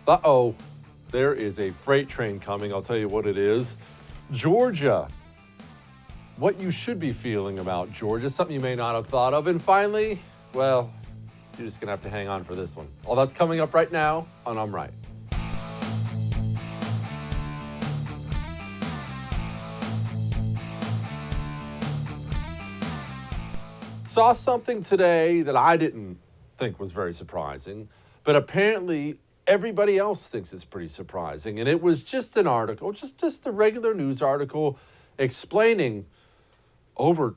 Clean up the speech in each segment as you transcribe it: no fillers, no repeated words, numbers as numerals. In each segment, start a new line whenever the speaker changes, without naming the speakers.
Uh-oh, there is a freight train coming. I'll tell you what it is. Georgia. What you should be feeling about Georgia, something you may not have thought of. And finally, well, you're just going to have to hang on for this one. All that's coming up right now on I'm Right. Saw something today that I didn't think was very surprising, but apparently everybody else thinks it's pretty surprising. And it was just an article, just a regular news article explaining over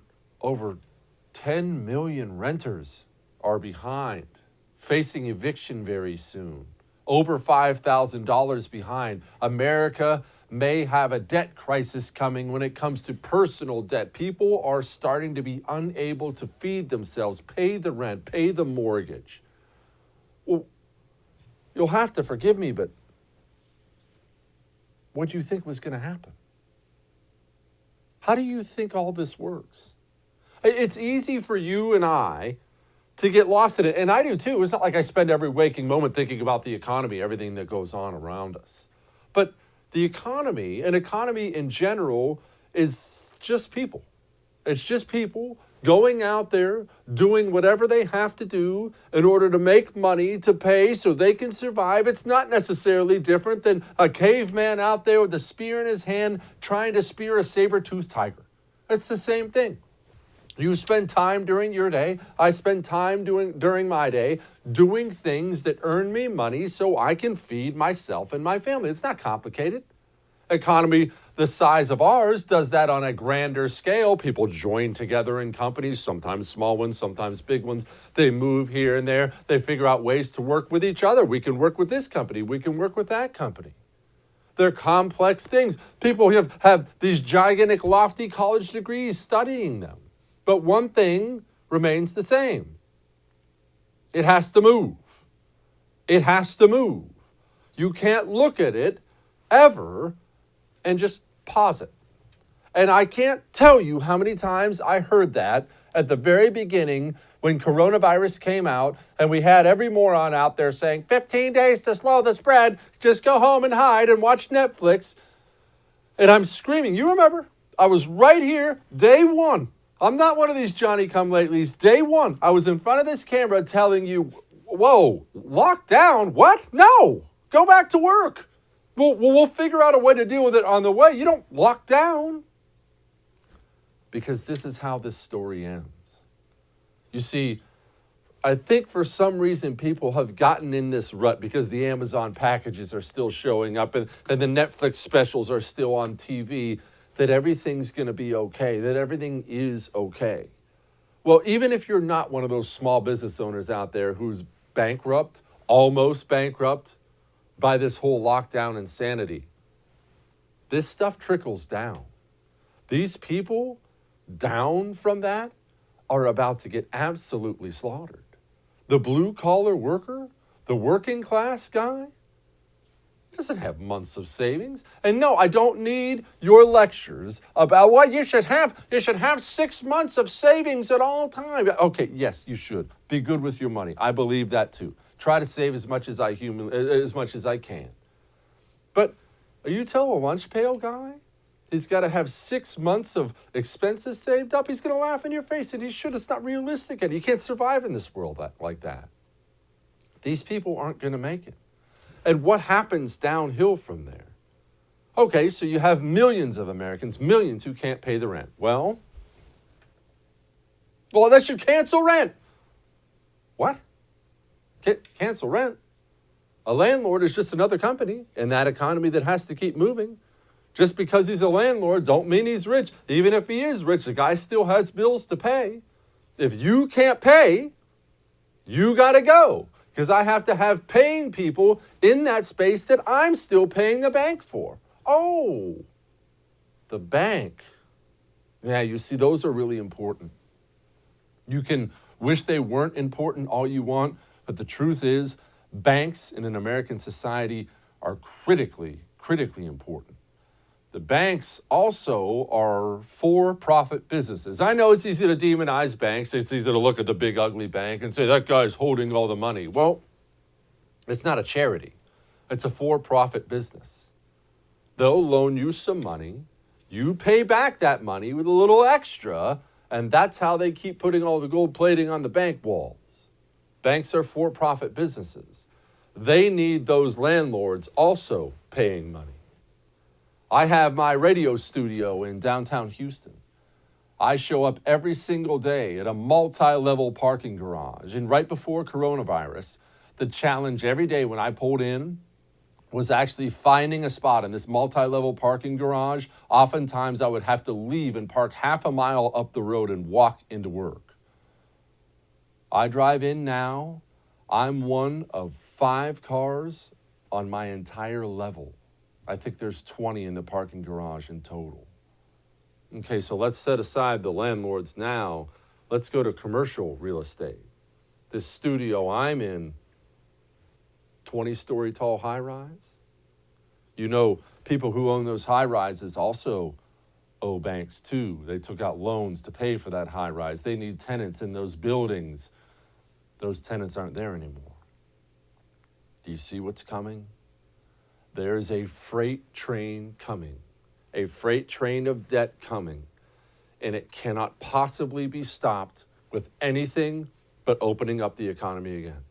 10 million renters are behind, facing eviction very soon. Over $5,000 behind. America may have a debt crisis coming when it comes to personal debt. People are starting to be unable to feed themselves, pay the rent, pay the mortgage. Well, you'll have to forgive me, but what do you think was going to happen? How do you think all this works? It's easy for you and I to get lost in it, and I do too. It's not like I spend every waking moment thinking about the economy, everything that goes on around us. But the economy, an economy in general, is just people. It's just people going out there, doing whatever they have to do in order to make money to pay so they can survive. It's not necessarily different than a caveman out there with a spear in his hand trying to spear a saber-toothed tiger. It's the same thing. You spend time during your day, I spend time during my day doing things that earn me money so I can feed myself and my family. It's not complicated. Economy the size of ours does that on a grander scale. People join together in companies, sometimes small ones, sometimes big ones. They move here and there. They figure out ways to work with each other. We can work with this company. We can work with that company. They're complex things. People have these gigantic, lofty college degrees studying them. But one thing remains the same. It has to move. It has to move. You can't look at it ever and just pause it. And I can't tell you how many times I heard that at the very beginning when coronavirus came out and we had every moron out there saying 15 days to slow the spread, just go home and hide and watch Netflix. And I'm screaming, you remember? I was right here, day one. I'm not one of these Johnny-come-latelys. Day one, I was in front of this camera telling you, whoa, lockdown? What? No, go back to work. We'll figure out a way to deal with it on the way. You don't lock down. Because this is how this story ends. You see, I think for some reason people have gotten in this rut because the Amazon packages are still showing up and the Netflix specials are still on TV, that everything's going to be okay, that everything is okay. Well, even if you're not one of those small business owners out there who's bankrupt, almost bankrupt by this whole lockdown insanity, this stuff trickles down. These people down from that are about to get absolutely slaughtered. The blue-collar worker, the working class guy, doesn't have months of savings. And no, I don't need your lectures about what you should have. You should have 6 months of savings at all times. Okay, yes, you should. Be good with your money. I believe that too. Try to save as much as I can. But are you telling a lunch pail guy he's got to have 6 months of expenses saved up? He's going to laugh in your face, and he should. It's not realistic, and you can't survive in this world like that. These people aren't going to make it. And what happens downhill from there? Okay, so you have millions of Americans, millions who can't pay the rent. Well, that should cancel rent. What? Cancel rent? A landlord is just another company in that economy that has to keep moving. Just because he's a landlord don't mean he's rich. Even if he is rich, the guy still has bills to pay. If you can't pay, you got to go. Because I have to have paying people in that space that I'm still paying the bank for. Oh, the bank. Yeah, you see, those are really important. You can wish they weren't important all you want, but the truth is, banks in an American society are critically important. The banks also are for-profit businesses. I know it's easy to demonize banks. It's easy to look at the big, ugly bank and say, that guy's holding all the money. Well, it's not a charity. It's a for-profit business. They'll loan you some money. You pay back that money with a little extra, and that's how they keep putting all the gold plating on the bank walls. Banks are for-profit businesses. They need those landlords also paying money. I have my radio studio in downtown Houston. I show up every single day at a multi-level parking garage. And right before coronavirus, the challenge every day when I pulled in was actually finding a spot in this multi-level parking garage. Oftentimes I would have to leave and park half a mile up the road and walk into work. I drive in now. I'm one of 5 cars on my entire level. I think there's 20 in the parking garage in total. Okay, so let's set aside the landlords now. Let's go to commercial real estate. This studio I'm in, 20-story tall high-rise. You know, people who own those high-rises also owe banks too. They took out loans to pay for that high-rise. They need tenants in those buildings. Those tenants aren't there anymore. Do you see what's coming? There's a freight train coming, a freight train of debt coming, and it cannot possibly be stopped with anything but opening up the economy again.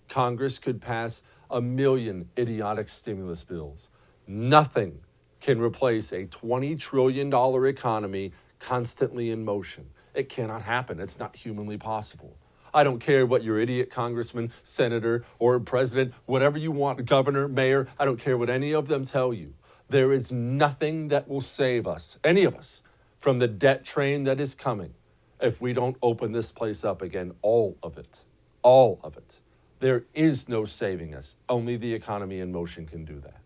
Congress could pass 1 million idiotic stimulus bills. Nothing can replace a $20 trillion economy constantly in motion. It cannot happen. It's not humanly possible. I don't care what your idiot congressman, senator, or president, whatever you want, governor, mayor, I don't care what any of them tell you. There is nothing that will save us, any of us, from the debt train that is coming if we don't open this place up again, all of it, all of it. There is no saving us. Only the economy in motion can do that.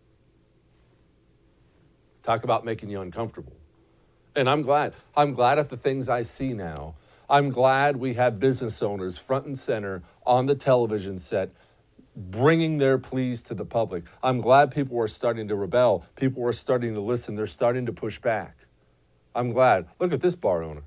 Talk about making you uncomfortable. And I'm glad at the things I see now. I'm glad we have business owners front and center on the television set bringing their pleas to the public. I'm glad people are starting to rebel. People are starting to listen. They're starting to push back. I'm glad. Look at this bar owner.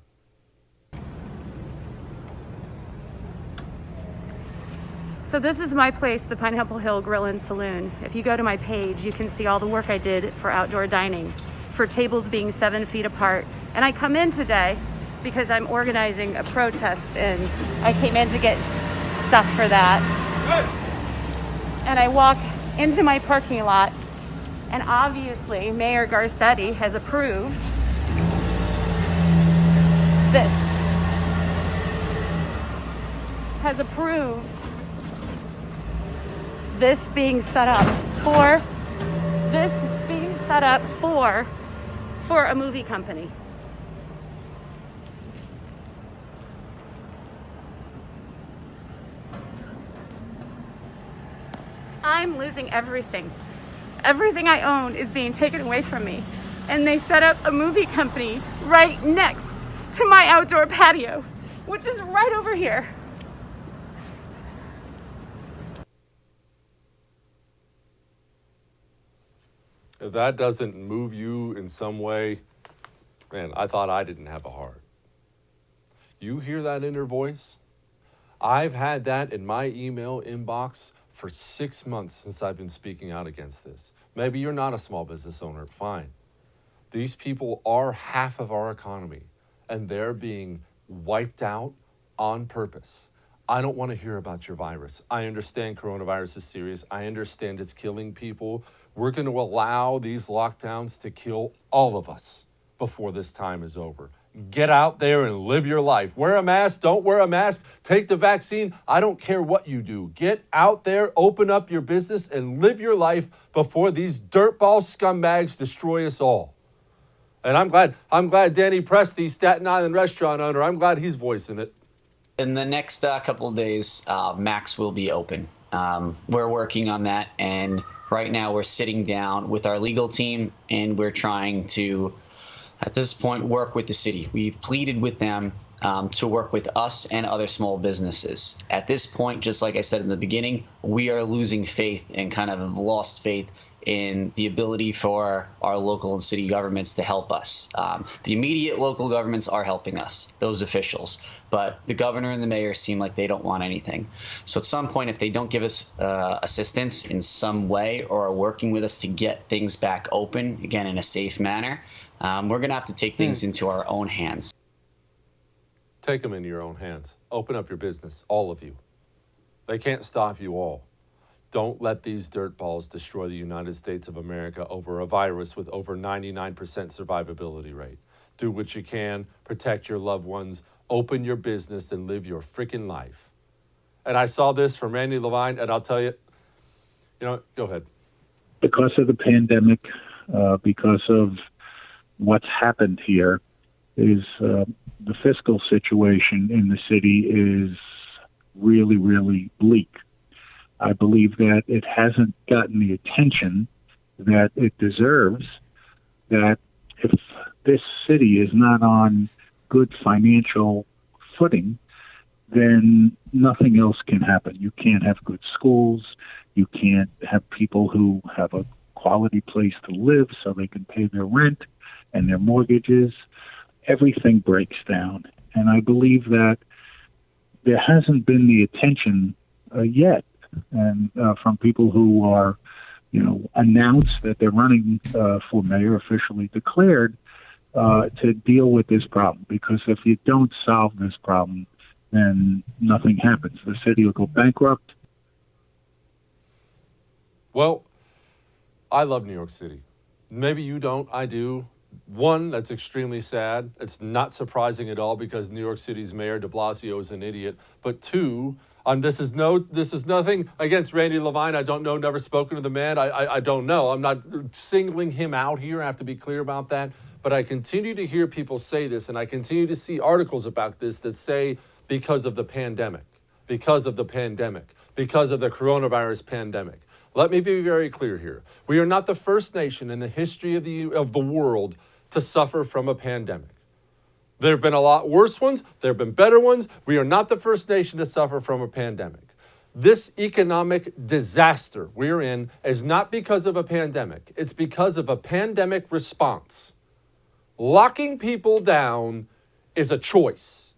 So this is my place, the Pineapple Hill Grill and Saloon. If you go to my page, you can see all the work I did for outdoor dining, for tables being 7 feet apart. And I come in today because I'm organizing a protest, and I came in to get stuff for that. And I walk into my parking lot, and obviously Mayor Garcetti has approved this. Has approved this being set up for a movie company. I'm losing everything. Everything I own is being taken away from me. And they set up a movie company right next to my outdoor patio, which is right over here.
If that doesn't move you in some way, man, I thought I didn't have a heart. You hear that inner voice? I've had that in my email inbox for 6 months since I've been speaking out against this. Maybe you're not a small business owner, fine. These people are half of our economy, and they're being wiped out on purpose. I don't want to hear about your virus. I understand coronavirus is serious. I understand it's killing people. We're going to allow these lockdowns to kill all of us before this time is over. Get out there and live your life. Wear a mask, don't wear a mask, take the vaccine. I don't care what you do. Get out there, open up your business, and live your life before these dirtball scumbags destroy us all. And I'm glad Danny Presti, Staten Island restaurant owner, I'm glad he's voicing it.
In the next couple of days, Max will be open. We're working on that, and right now we're sitting down with our legal team, and we're trying to, at this point, work with the city. We've pleaded with them to work with us and other small businesses. At this point, just like I said in the beginning, we are losing faith and kind of have lost faith in the ability for our local and city governments to help us. The immediate local governments are helping us, those officials, but the governor and the mayor seem like they don't want anything. So at some point, if they don't give us assistance in some way or are working with us to get things back open, again, in a safe manner, we're going to have to take things into our own hands.
Take them into your own hands. Open up your business, all of you. They can't stop you all. Don't let these dirtballs destroy the United States of America over a virus with over 99% survivability rate. Do what you can, protect your loved ones, open your business, and live your freaking life. And I saw this from Randy Levine, and I'll tell you, go ahead.
Because of the pandemic, because of what's happened here, is the fiscal situation in the city is really, really bleak. I believe that it hasn't gotten the attention that it deserves, that if this city is not on good financial footing, then nothing else can happen. You can't have good schools. You can't have people who have a quality place to live so they can pay their rent and their mortgages. Everything breaks down. And I believe that there hasn't been the attention yet, and from people who are, announced that they're running for mayor, officially declared, to deal with this problem. Because if you don't solve this problem, then nothing happens. The city will go bankrupt.
Well, I love New York City. Maybe you don't, I do. One, that's extremely sad. It's not surprising at all because New York City's mayor de Blasio is an idiot. But two, this is nothing against Randy Levine. I don't know, never spoken to the man. I don't know. I'm not singling him out here. I have to be clear about that. But I continue to hear people say this, and I continue to see articles about this that say because of the pandemic, because of the coronavirus pandemic. Let me be very clear here. We are not the first nation in the history of the world to suffer from a pandemic. There have been a lot worse ones. There have been better ones. We are not the first nation to suffer from a pandemic. This economic disaster we're in is not because of a pandemic. It's because of a pandemic response. Locking people down is a choice.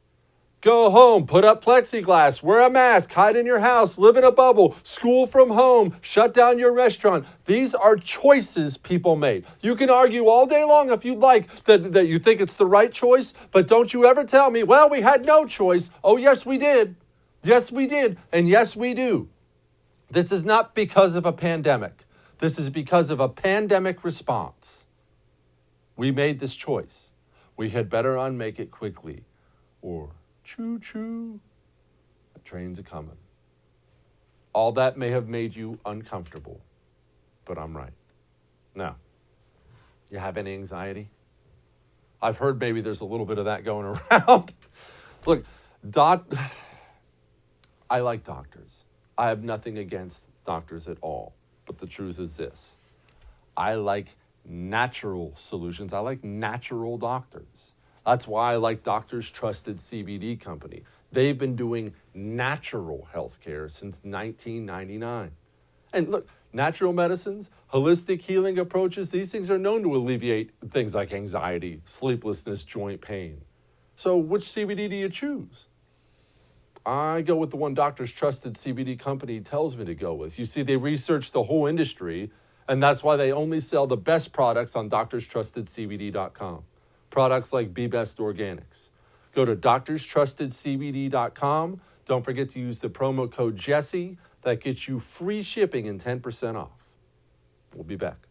Go home, put up plexiglass, wear a mask, hide in your house, live in a bubble, school from home, shut down your restaurant. These are choices people made. You can argue all day long if you'd like that you think it's the right choice, but don't you ever tell me, well, we had no choice. Oh, yes, we did. Yes, we did. And yes, we do. This is not because of a pandemic. This is because of a pandemic response. We made this choice. We had better unmake it quickly, or choo-choo, the train's a-coming. All that may have made you uncomfortable, but I'm right. Now, you have any anxiety? I've heard maybe there's a little bit of that going around. Look, I like doctors. I have nothing against doctors at all, but the truth is this. I like natural solutions. I like natural doctors. That's why I like Doctors Trusted CBD Company. They've been doing natural healthcare since 1999. And look, natural medicines, holistic healing approaches, these things are known to alleviate things like anxiety, sleeplessness, joint pain. So which CBD do you choose? I go with the one Doctors Trusted CBD Company tells me to go with. You see, they research the whole industry, and that's why they only sell the best products on drstrustedcbd.com. Products like Be Best Organics. Go to drstrustedcbd.com. Don't forget to use the promo code Jesse. That gets you free shipping and 10% off. We'll be back.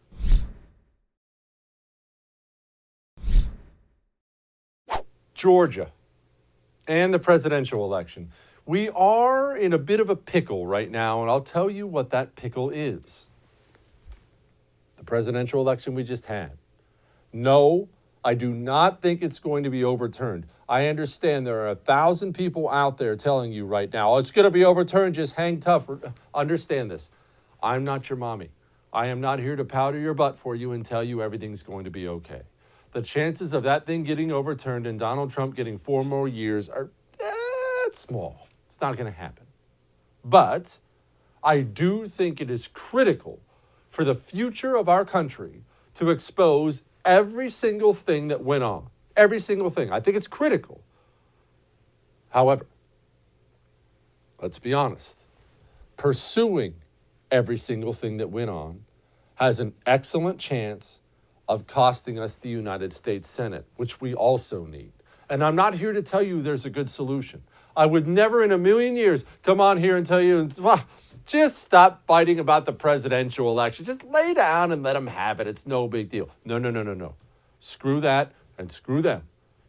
Georgia and the presidential election. We are in a bit of a pickle right now, and I'll tell you what that pickle is. The presidential election we just had. No, I do not think it's going to be overturned. I understand there are 1,000 people out there telling you right now, it's going to be overturned, just hang tough. Understand this. I'm not your mommy. I am not here to powder your butt for you and tell you everything's going to be okay. The chances of that thing getting overturned and Donald Trump getting 4 more years are small. It's not going to happen. But I do think it is critical for the future of our country to expose every single thing that went on. Every single thing. I think it's critical. However, let's be honest. Pursuing every single thing that went on has an excellent chance of costing us the United States Senate, which we also need. And I'm not here to tell you there's a good solution. I would never in a million years come on here and tell you, just stop fighting about the presidential election. Just lay down and let them have it. It's no big deal. No. Screw that and screw them.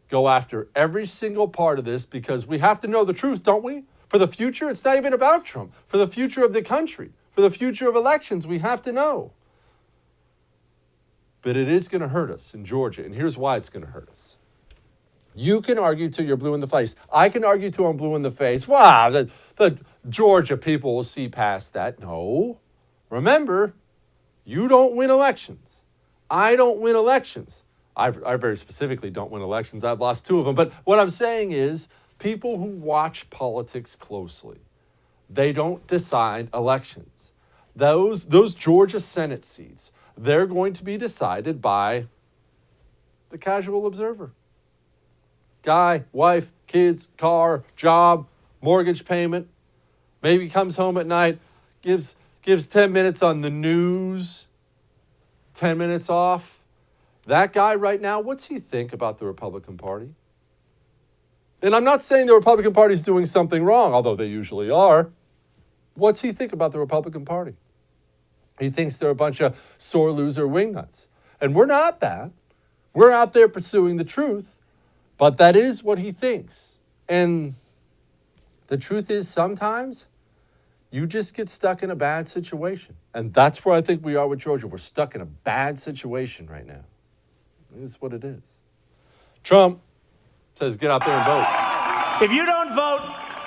Go after every single part of this because we have to know the truth, don't we? For the future, it's not even about Trump. For the future of the country, for the future of elections, we have to know. But it is going to hurt us in Georgia, and here's why it's going to hurt us. You can argue till you're blue in the face. I can argue till I'm blue in the face. Wow, the Georgia people will see past that. No. Remember, you don't win elections. I don't win elections. I very specifically don't win elections. I've lost 2 of them. But what I'm saying is people who watch politics closely, they don't decide elections. Those Georgia Senate seats, they're going to be decided by the casual observer. Guy, wife, kids, car, job, mortgage payment, maybe comes home at night, gives 10 minutes on the news, 10 minutes off. That guy right now, what's he think about the Republican Party? And I'm not saying the Republican Party is doing something wrong, although they usually are. What's he think about the Republican Party? He thinks they're a bunch of sore loser wingnuts. And we're not that. We're out there pursuing the truth, but that is what he thinks. And the truth is sometimes you just get stuck in a bad situation. And that's where I think we are with Georgia. We're stuck in a bad situation right now. It is what it is. Trump says get out there and vote.
If you don't vote,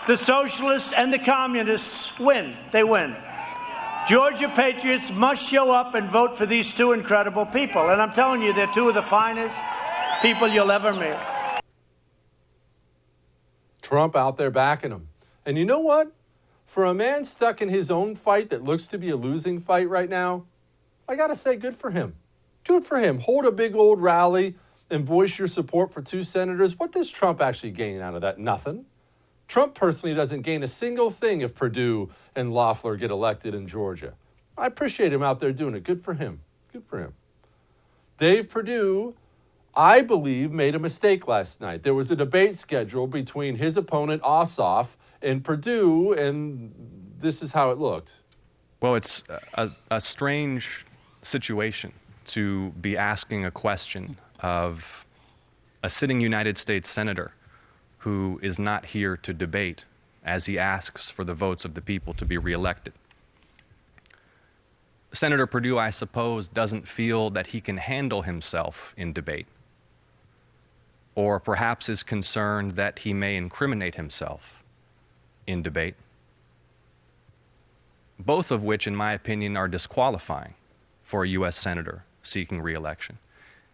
the socialists and the communists win. They win. Georgia patriots must show up and vote for these 2 incredible people. And I'm telling you, they're 2 of the finest people you'll ever meet.
Trump out there backing him. And you know what? For a man stuck in his own fight that looks to be a losing fight right now, I got to say good for him. Good for him. Hold a big old rally and voice your support for 2 senators. What does Trump actually gain out of that? Nothing. Trump personally doesn't gain a single thing if Perdue and Loeffler get elected in Georgia. I appreciate him out there doing it. Good for him. Good for him. Dave Perdue, I believe, made a mistake last night. There was a debate scheduled between his opponent, Ossoff, and Perdue, and this is how it looked.
Well, it's a strange situation to be asking a question of a sitting United States senator who is not here to debate as he asks for the votes of the people to be reelected. Senator Perdue, I suppose, doesn't feel that he can handle himself in debate, or perhaps is concerned that he may incriminate himself in debate, both of which, in my opinion, are disqualifying for a U.S. senator seeking re-election.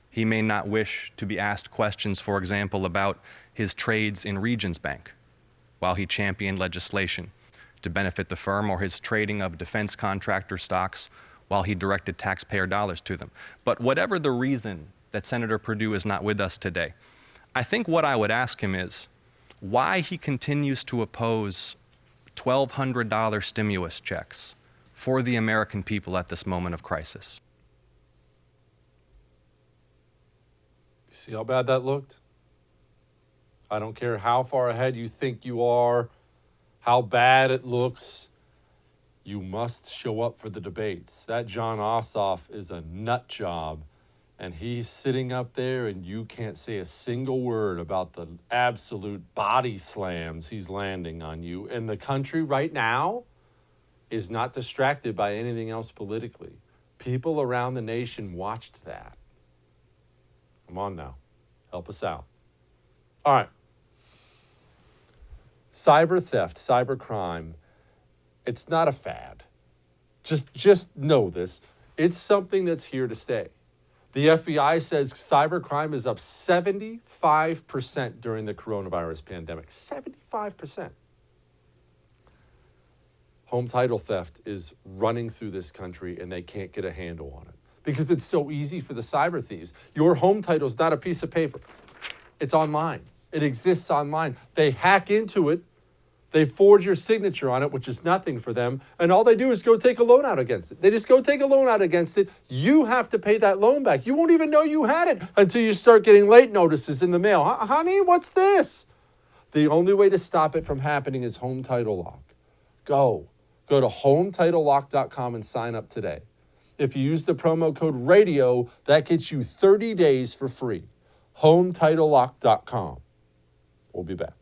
He may not wish to be asked questions, for example, about his trades in Regions Bank while he championed legislation to benefit the firm, or his trading of defense contractor stocks while he directed taxpayer dollars to them. But whatever the reason that Senator Perdue is not with us today, I think what I would ask him is why he continues to oppose $1,200 stimulus checks for the American people at this moment of crisis.
You see how bad that looked? I don't care how far ahead you think you are, how bad it looks. You must show up for the debates. That Jon Ossoff is a nut job, and he's sitting up there and you can't say a single word about the absolute body slams he's landing on you. And the country right now is not distracted by anything else politically. People around the nation watched that. Come on now. Help us out. All right. Cyber theft, cyber crime, it's not a fad. Just know this. It's something that's here to stay. The FBI says cybercrime is up 75% during the coronavirus pandemic. 75%. home title theft is running through this country and they can't get a handle on it because it's so easy for the cyber thieves. Your home title is not a piece of paper. It's online. It exists online. They hack into it. They forge your signature on it, which is nothing for them. And all they do is go take a loan out against it. They just go take a loan out against it. You have to pay that loan back. You won't even know you had it until you start getting late notices in the mail. Honey, what's this? The only way to stop it from happening is Home Title Lock. Go to HomeTitleLock.com and sign up today. If you use the promo code RADIO, that gets you 30 days for free. HomeTitleLock.com. We'll be back.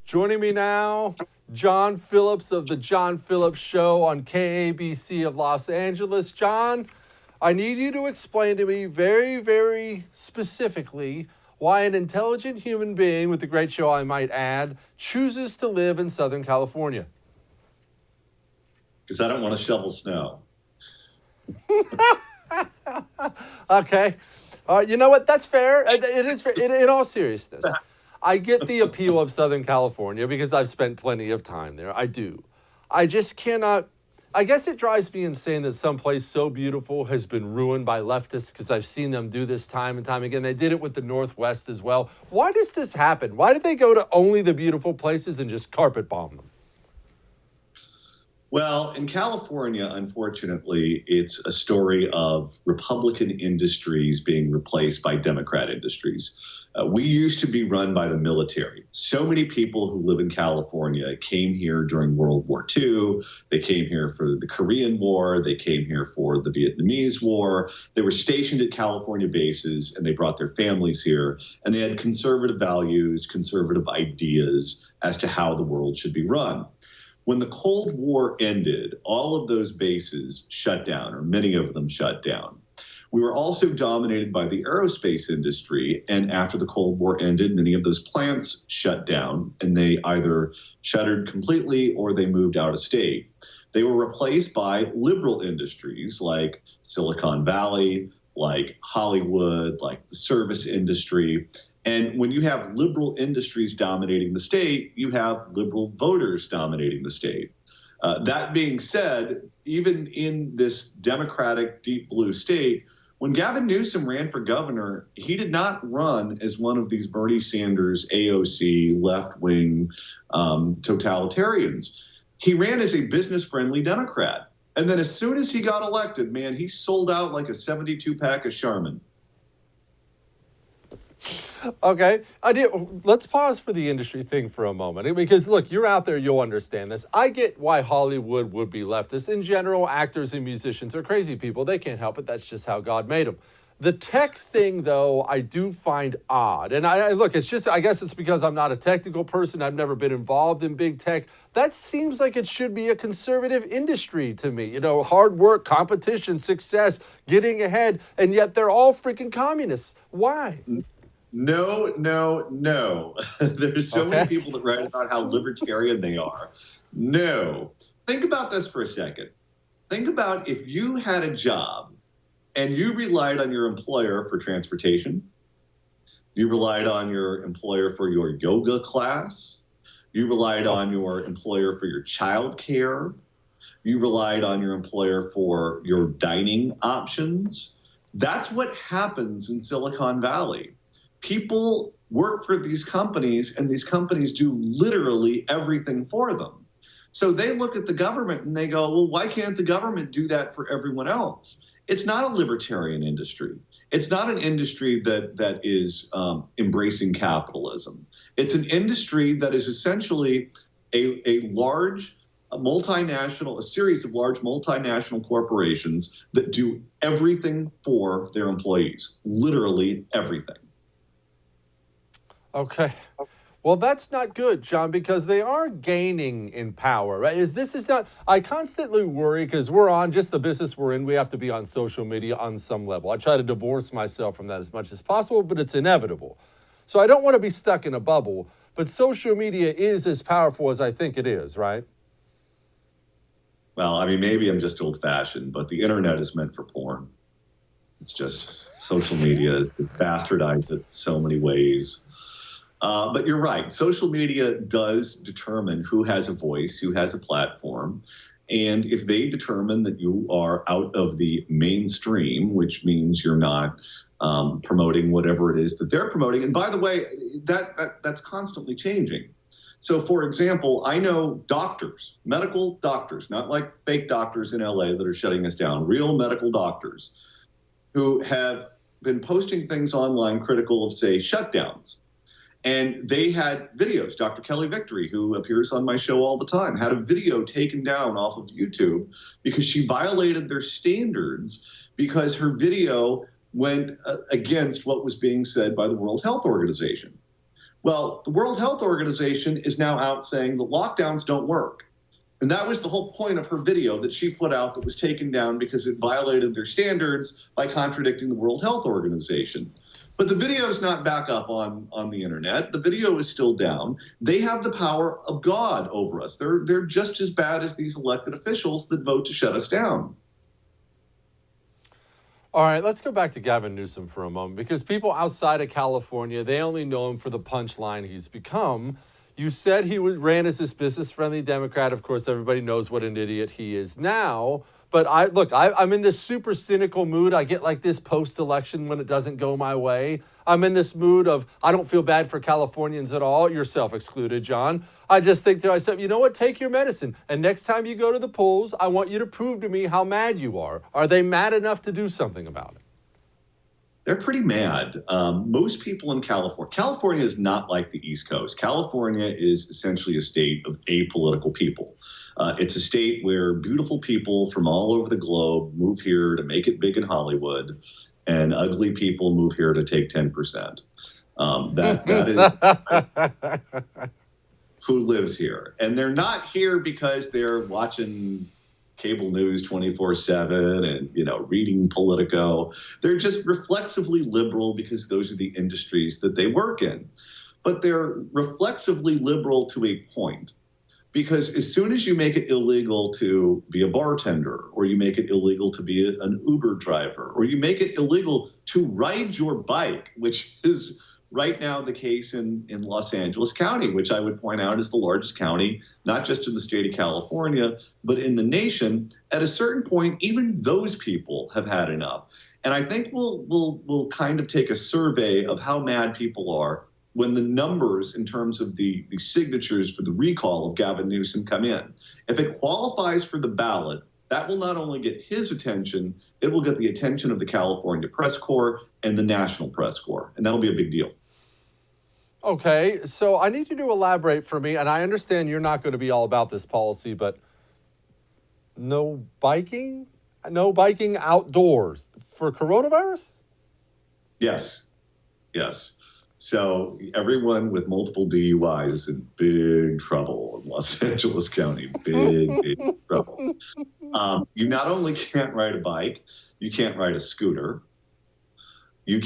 Joining me now, Jon Phillips of The Jon Phillips Show on KABC of Los Angeles. Jon, I need you to explain to me very, very specifically why an intelligent human being with a great show, I might add, chooses to live in Southern California.
Because I don't want to shovel snow.
Okay. You know what? That's fair. It is fair. In all seriousness, I get the appeal of Southern California because I've spent plenty of time there. I do. I just cannot. I guess it drives me insane that someplace so beautiful has been ruined by leftists because I've seen them do this time and time again. They did it with the Northwest as well. Why does this happen? Why did they go to only the beautiful places and just carpet bomb them?
Well, in California, unfortunately, it's a story of Republican industries being replaced by Democrat industries. We used to be run by the military. So many people who live in California came here during World War II. They came here for the Korean War. They came here for the Vietnamese War. They were stationed at California bases, and they brought their families here. And they had conservative values, conservative ideas as to how the world should be run. When the Cold War ended, all of those bases shut down, or many of them shut down. We were also dominated by the aerospace industry, and after the Cold War ended, many of those plants shut down, and they either shuttered completely or they moved out of state. They were replaced by liberal industries like Silicon Valley, like Hollywood, like the service industry. And when you have liberal industries dominating the state, you have liberal voters dominating the state. That being said, even in this Democratic deep blue state, when Gavin Newsom ran for governor, he did not run as one of these Bernie Sanders, AOC, left-wing totalitarians. He ran as a business-friendly Democrat. And then as soon as he got elected, man, he sold out like a 72-pack of Charmin.
Okay, let's pause for the industry thing for a moment. Because, look, you're out there, you'll understand this. I get why Hollywood would be leftist. In general, actors and musicians are crazy people. They can't help it. That's just how God made them. The tech thing, though, I do find odd. And look, it's just, I guess it's because I'm not a technical person. I've never been involved in big tech. That seems like it should be a conservative industry to me. You know, hard work, competition, success, getting ahead. And yet they're all freaking communists. Why?
No. There's so many people that write about how libertarian they are. No. Think about this for a second. Think about if you had a job and you relied on your employer for transportation, you relied on your employer for your yoga class, you relied on your employer for your child care, you relied on your employer for your dining options. That's what happens in Silicon Valley. People work for these companies, and these companies do literally everything for them. So they look at the government and they go, well, why can't the government do that for everyone else? It's not a libertarian industry. It's not an industry that is embracing capitalism. It's an industry that is essentially a series of large multinational corporations that do everything for their employees, literally everything.
Okay. Well, that's not good, Jon, because they are gaining in power, right? I constantly worry because we're on just the business we're in. We have to be on social media on some level. I try to divorce myself from that as much as possible, but it's inevitable. So I don't want to be stuck in a bubble, but social media is as powerful as I think it is, right?
Well, I mean, maybe I'm just old-fashioned, but the internet is meant for porn. It's just social media is bastardized in so many ways. But you're right. Social media does determine who has a voice, who has a platform. And if they determine that you are out of the mainstream, which means you're not promoting whatever it is that they're promoting. And by the way, that's constantly changing. So, for example, I know doctors, medical doctors, not like fake doctors in LA that are shutting us down, real medical doctors who have been posting things online critical of, say, shutdowns. And they had videos. Dr. Kelly Victory, who appears on my show all the time, had a video taken down off of YouTube because she violated their standards because her video went against what was being said by the World Health Organization. Well, the World Health Organization is now out saying that lockdowns don't work. And that was the whole point of her video that she put out that was taken down because it violated their standards by contradicting the World Health Organization. But the video is not back up on the internet. The video is still down. They have the power of God over us. They're just as bad as these elected officials that vote to shut us down.
All right, let's go back to Gavin Newsom for a moment, because people outside of California, they only know him for the punchline he's become. You said he ran as this business-friendly Democrat. Of course, everybody knows what an idiot he is now. But I'm in this super cynical mood. I get like this post-election when it doesn't go my way. I'm in this mood of I don't feel bad for Californians at all, yourself excluded, John. I just think to myself, you know what, take your medicine. And next time you go to the polls, I want you to prove to me how mad you are. Are they mad enough to do something about it?
They're pretty mad. Most people in California is not like the East Coast. California is essentially a state of apolitical people. It's a state where beautiful people from all over the globe move here to make it big in Hollywood, and ugly people move here to take 10%. That is who lives here. And they're not here because they're watching cable news 24/7 and, reading Politico. They're just reflexively liberal because those are the industries that they work in. But they're reflexively liberal to a point. Because as soon as you make it illegal to be a bartender, or you make it illegal to be an Uber driver, or you make it illegal to ride your bike, which is right now the case in Los Angeles County, which I would point out is the largest county, not just in the state of California, but in the nation. At a certain point, even those people have had enough. And I think we'll kind of take a survey of how mad people are when the numbers in terms of the signatures for the recall of Gavin Newsom come in. If it qualifies for the ballot, that will not only get his attention, it will get the attention of the California Press Corps and the National Press Corps, and that'll be a big deal.
Okay, so I need you to elaborate for me, and I understand you're not going to be all about this policy, but no biking outdoors for coronavirus?
Yes. So everyone with multiple DUIs is in big trouble in Los Angeles County, big trouble. You not only can't ride a bike, you can't ride a scooter. You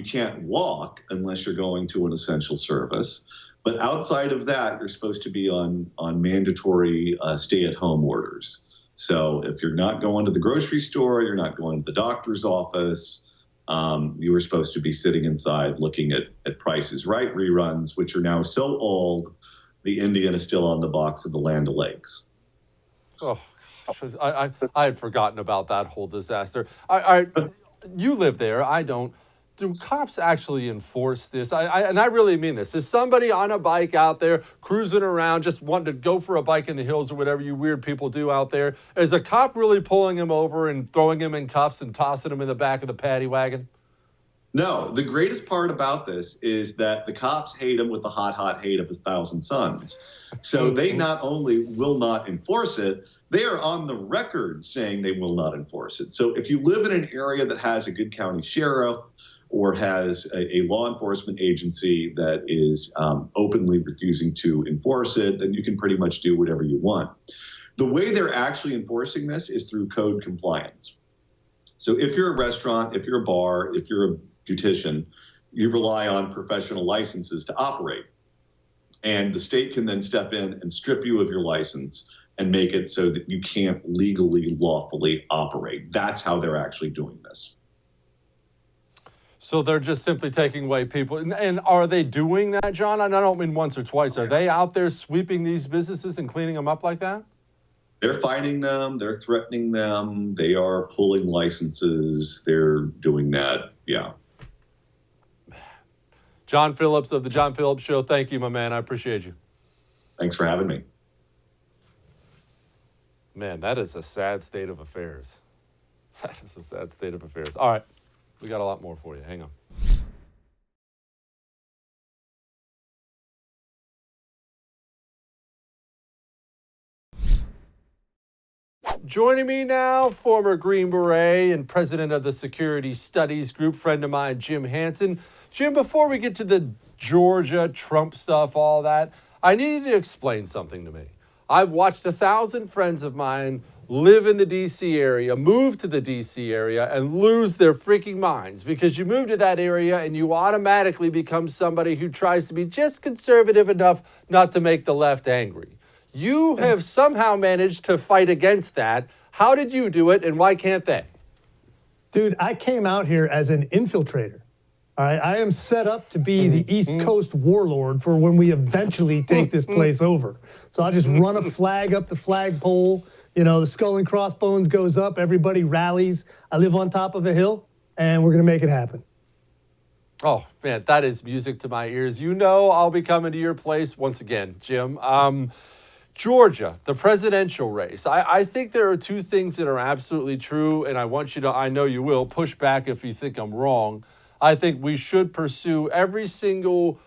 can't walk unless you're going to an essential service. But outside of that, you're supposed to be on mandatory stay-at-home orders. So if you're not going to the grocery store, you're not going to the doctor's office, you were supposed to be sitting inside looking at Price is Right reruns, which are now so old, the Indian is still on the box of the Land O'Lakes.
Oh, gosh, I had forgotten about that whole disaster. You live there, I don't. Do cops actually enforce this? And I really mean this. Is somebody on a bike out there cruising around, just wanting to go for a bike in the hills or whatever you weird people do out there? Is a cop really pulling him over and throwing him in cuffs and tossing him in the back of the paddy wagon?
No, the greatest part about this is that the cops hate him with the hot hate of 1,000 suns. So they not only will not enforce it, they are on the record saying they will not enforce it. So if you live in an area that has a good county sheriff, or has a law enforcement agency that is openly refusing to enforce it, then you can pretty much do whatever you want. The way they're actually enforcing this is through code compliance. So if you're a restaurant, if you're a bar, if you're a beautician, you rely on professional licenses to operate. And the state can then step in and strip you of your license and make it so that you can't legally, lawfully operate. That's how they're actually doing this.
So they're just simply taking away people. And are they doing that, John? And I don't mean once or twice. Are they out there sweeping these businesses and cleaning them up like that?
They're fining them. They're threatening them. They are pulling licenses. They're doing that. Yeah.
John Phillips of the Jon Phillips Show. Thank you, my man. I appreciate you.
Thanks for having me.
Man, that is a sad state of affairs. That is a sad state of affairs. All right. We got a lot more for you. Hang on. Joining me now, former Green Beret and president of the Security Studies Group, friend of mine, Jim Hansen. Jim, before we get to the Georgia Trump stuff, all that, I need you to explain something to me. I've watched 1,000 friends of mine live in the D.C. area, move to the D.C. area, and lose their freaking minds because you move to that area and you automatically become somebody who tries to be just conservative enough not to make the left angry. You have somehow managed to fight against that. How did you do it, and why can't they?
Dude, I came out here as an infiltrator. All right, I am set up to be the East Coast warlord for when we eventually take this place over. So I'll just run a flag up the flagpole. You know, the skull and crossbones goes up. Everybody rallies. I live on top of a hill, and we're going to make it happen.
Oh, man, that is music to my ears. You know I'll be coming to your place once again, Jim. Georgia, the presidential race. I think there are two things that are absolutely true, and I want you to, I know you will, push back if you think I'm wrong. I think we should pursue every single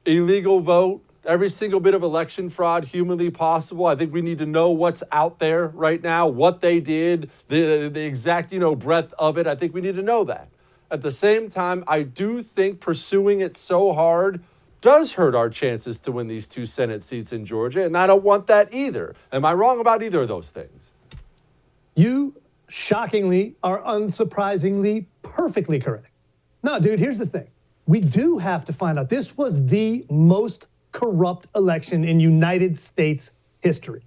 illegal vote, every single bit of election fraud humanly possible. I think we need to know what's out there right now, what they did, the exact, breadth of it. I think we need to know that. At the same time, I do think pursuing it so hard does hurt our chances to win these 2 Senate seats in Georgia, and I don't want that either. Am I wrong about either of those things?
You, shockingly, are unsurprisingly perfectly correct. No, dude, here's the thing. We do have to find out. This was the most corrupt election in United States history.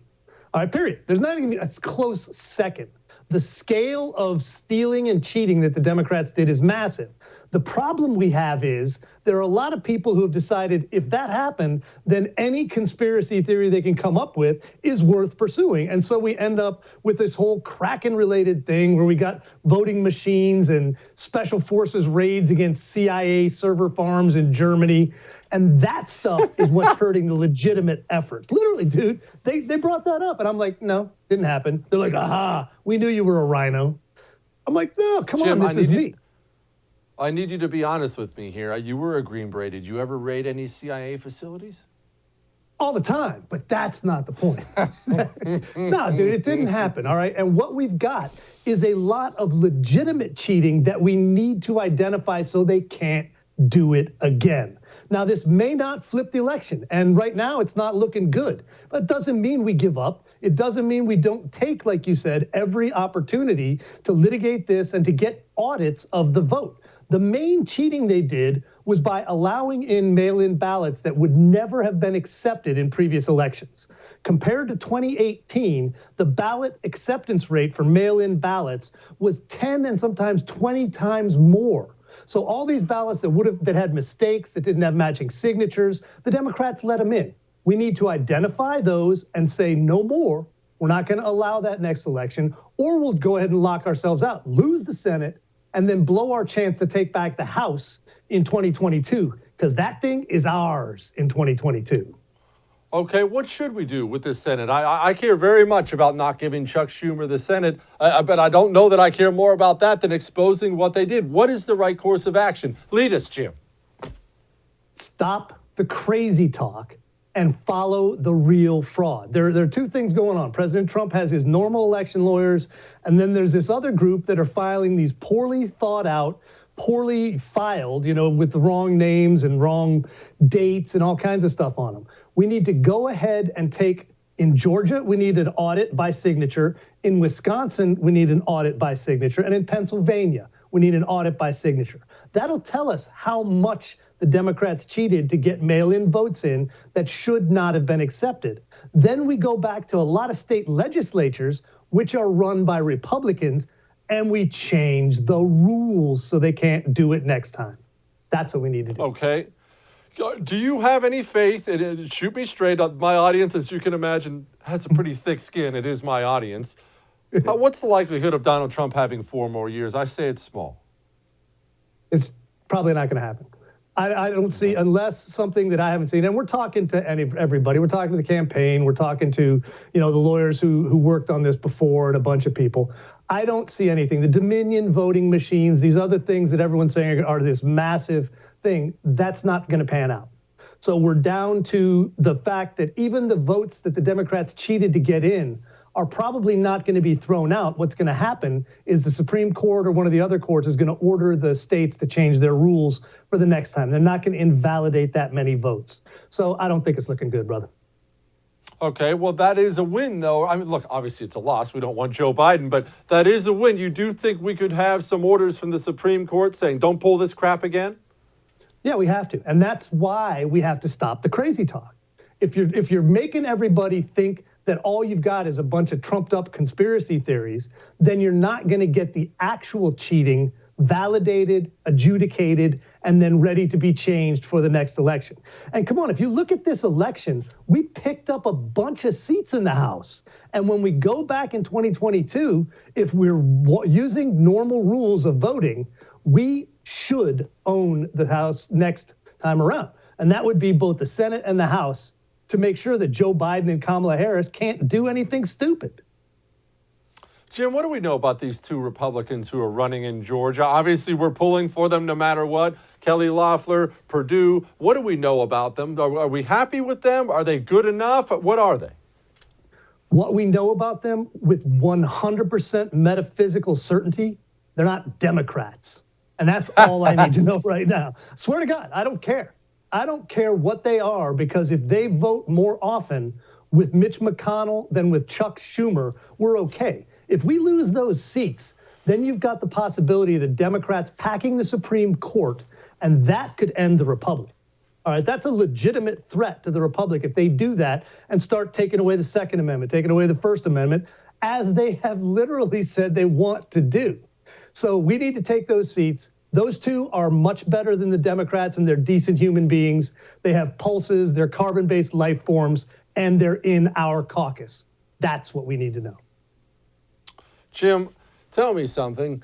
All right, period. There's not even a close second. The scale of stealing and cheating that the Democrats did is massive. The problem we have is there are a lot of people who have decided if that happened, then any conspiracy theory they can come up with is worth pursuing. And so we end up with this whole Kraken-related thing where we got voting machines and special forces raids against CIA server farms in Germany. And that stuff is what's hurting the legitimate efforts. Literally, dude, they brought that up. And I'm like, no, didn't happen. They're like, aha, we knew you were a rhino. I'm like, no, come
Jim,
on, this is me.
I need you to be honest with me here. You were a Green Beret. Did you ever raid any CIA facilities?
All the time, but that's not the point. No, dude, it didn't happen, all right? And what we've got is a lot of legitimate cheating that we need to identify so they can't do it again. Now, this may not flip the election, and right now it's not looking good, but it doesn't mean we give up. It doesn't mean we don't take, like you said, every opportunity to litigate this and to get audits of the vote. The main cheating they did was by allowing in mail-in ballots that would never have been accepted in previous elections. Compared to 2018, the ballot acceptance rate for mail-in ballots was 10 and sometimes 20 times more. So all these ballots that had mistakes, that didn't have matching signatures, the Democrats let them in. We need to identify those and say no more. We're not going to allow that next election, or we'll go ahead and lock ourselves out, lose the Senate, and then blow our chance to take back the House in 2022, because that thing is ours in 2022.
Okay, what should we do with this Senate? I care very much about not giving Chuck Schumer the Senate, but I don't know that I care more about that than exposing what they did. What is the right course of action? Lead us, Jim.
Stop the crazy talk and follow the real fraud. There are two things going on. President Trump has his normal election lawyers, and then there's this other group that are filing these poorly thought out, poorly filed, with the wrong names and wrong dates and all kinds of stuff on them. We need to go ahead and take, in Georgia, we need an audit by signature. In Wisconsin, we need an audit by signature. And in Pennsylvania, we need an audit by signature. That'll tell us how much the the Democrats cheated to get mail-in votes in that should not have been accepted. Then we go back to a lot of state legislatures, which are run by Republicans, and we change the rules so they can't do it next time. That's what we need to do.
Okay. Do you have any faith, and shoot me straight, my audience, as you can imagine, has a pretty thick skin. It is my audience. What's the likelihood of Donald Trump having 4 more years? I say it's small.
It's probably not going to happen. I don't see, unless something that I haven't seen, and we're talking to everybody. We're talking to the campaign. We're talking to, the lawyers who worked on this before and a bunch of people. I don't see anything. The Dominion voting machines, these other things that everyone's saying are this massive thing, that's not going to pan out. So we're down to the fact that even the votes that the Democrats cheated to get in are probably not going to be thrown out. What's going to happen is the Supreme Court or one of the other courts is going to order the states to change their rules for the next time. They're not going to invalidate that many votes. So I don't think it's looking good, brother.
Okay, well, that is a win, though. I mean, look, obviously it's a loss. We don't want Joe Biden, but that is a win. You do think we could have some orders from the Supreme Court saying, don't pull this crap again?
Yeah, we have to. And that's why we have to stop the crazy talk. If you're making everybody think that all you've got is a bunch of trumped up conspiracy theories, then you're not going to get the actual cheating validated, adjudicated, and then ready to be changed for the next election. And come on, if you look at this election, we picked up a bunch of seats in the House. And when we go back in 2022, if we're using normal rules of voting, we should own the House next time around. And that would be both the Senate and the House to make sure that Joe Biden and Kamala Harris can't do anything stupid.
Jim, what do we know about these 2 Republicans who are running in Georgia? Obviously, we're pulling for them no matter what. Kelly Loeffler, Perdue. What do we know about them? Are we happy with them? Are they good enough? What are they?
What we know about them with 100% metaphysical certainty, they're not Democrats. And that's all I need to know right now. Swear to God, I don't care. I don't care what they are, because if they vote more often with Mitch McConnell than with Chuck Schumer, we're okay. If we lose those seats, then you've got the possibility of the Democrats packing the Supreme Court, and that could end the Republic. All right, that's a legitimate threat to the Republic if they do that and start taking away the Second Amendment, taking away the First Amendment, as they have literally said they want to do. So we need to take those seats. Those 2 are much better than the Democrats, and they're decent human beings. They have pulses, they're carbon-based life forms, and they're in our caucus. That's what we need to know.
Jim, tell me something.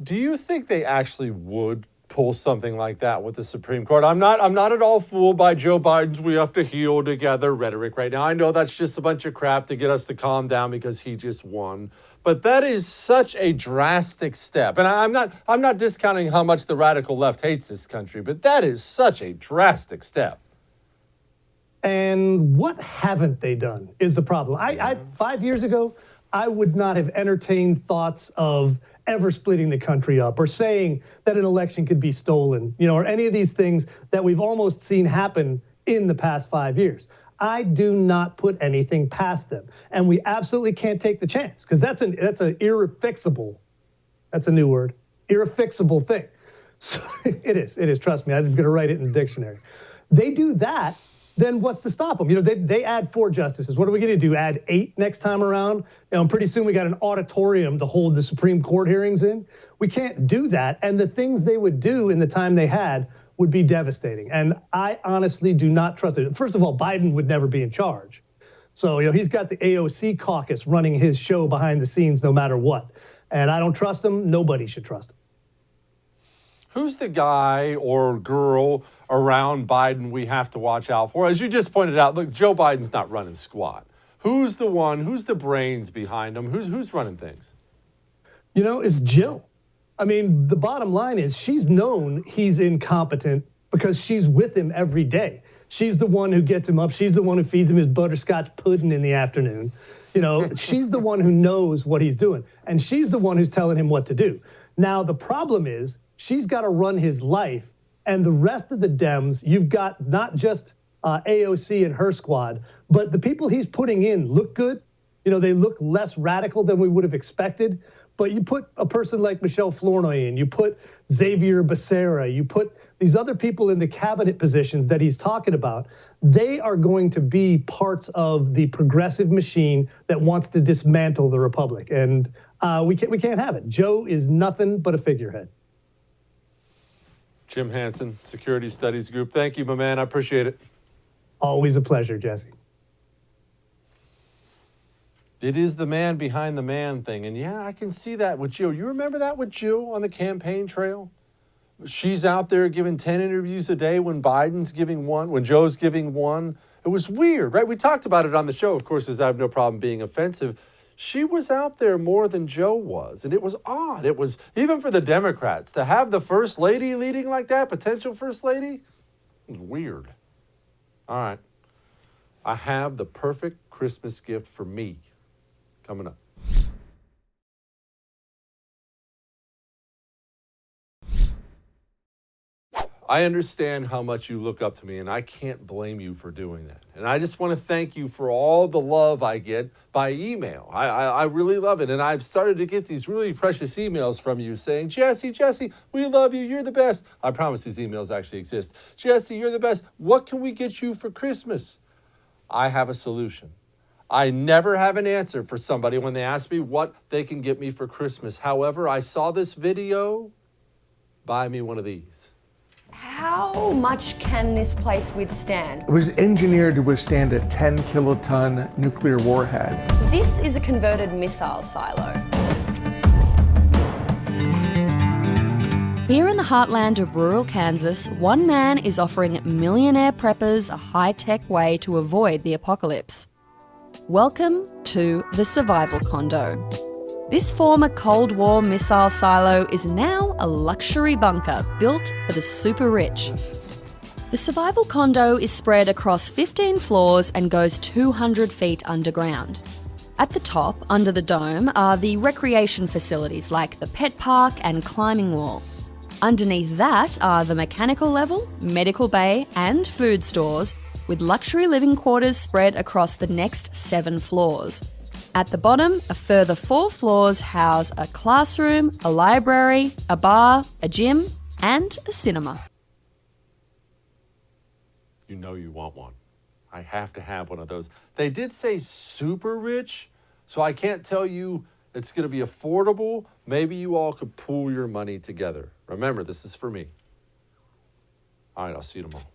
Do you think they actually would pull something like that with the Supreme Court? I'm not at all fooled by Joe Biden's "we have to heal together" rhetoric right now. I know that's just a bunch of crap to get us to calm down because he just won. But that is such a drastic step. And I'm not discounting how much the radical left hates this country, but that is such a drastic step.
And what haven't they done is the problem. I 5 years ago, I would not have entertained thoughts of ever splitting the country up or saying that an election could be stolen, or any of these things that we've almost seen happen in the past 5 years. I do not put anything past them. And we absolutely can't take the chance, because that's an irrefixable, that's a new word, irrefixable thing. So it is, trust me, I'm going to write it in the dictionary. They do that, then what's to stop them? They add 4 justices. What are we going to do? Add 8 next time around? Pretty soon we got an auditorium to hold the Supreme Court hearings in. We can't do that. And the things they would do in the time they had would be devastating. And I honestly do not trust it. First of all, Biden would never be in charge. So, he's got the AOC caucus running his show behind the scenes no matter what. And I don't trust him. Nobody should trust him.
Who's the guy or girl around Biden we have to watch out for? As you just pointed out, look, Joe Biden's not running squat. Who's the brains behind him? Who's running things?
It's Jill. I mean, the bottom line is she's known he's incompetent because she's with him every day. She's the one who gets him up. She's the one who feeds him his butterscotch pudding in the afternoon. She's the one who knows what he's doing. And she's the one who's telling him what to do. Now, the problem is she's got to run his life. And the rest of the Dems, you've got not just AOC and her squad, but the people he's putting in look good. They look less radical than we would have expected. But you put a person like Michelle Flournoy in, you put Xavier Becerra, you put these other people in the cabinet positions that he's talking about, they are going to be parts of the progressive machine that wants to dismantle the republic. And we can't have it. Joe is nothing but a figurehead.
Jim Hansen, Security Studies Group. Thank you, my man. I appreciate it.
Always a pleasure, Jesse.
It is the man behind the man thing. And yeah, I can see that with Jill. You remember that with Jill on the campaign trail? She's out there giving 10 interviews a day when Biden's giving one, when Joe's giving one. It was weird, right? We talked about it on the show, of course, as I have no problem being offensive. She was out there more than Joe was, and it was odd. It was, even for the Democrats, to have the first lady leading like that, potential first lady, it was weird. All right. I have the perfect Christmas gift for me coming up. I understand how much you look up to me, and I can't blame you for doing that. And I just want to thank you for all the love I get by email. I really love it. And I've started to get these really precious emails from you saying, Jesse, we love you. You're the best. I promise these emails actually exist. Jesse, you're the best. What can we get you for Christmas? I have a solution. I never have an answer for somebody when they ask me what they can get me for Christmas. However, I saw this video. Buy me one of these.
How much can this place withstand?
It was engineered to withstand a 10-kiloton nuclear warhead.
This is a converted missile silo.
Here in the heartland of rural Kansas, one man is offering millionaire preppers a high-tech way to avoid the apocalypse. Welcome to the Survival Condo. This former Cold War missile silo is now a luxury bunker built for the super rich. The Survival Condo is spread across 15 floors and goes 200 feet underground. At the top, under the dome, are the recreation facilities like the pet park and climbing wall. Underneath that are the mechanical level, medical bay, and food stores, with luxury living quarters spread across the next 7 floors. At the bottom, a further 4 floors house a classroom, a library, a bar, a gym, and a cinema.
You know you want one. I have to have one of those. They did say super rich, so I can't tell you it's going to be affordable. Maybe you all could pool your money together. Remember, this is for me. All right, I'll see you tomorrow.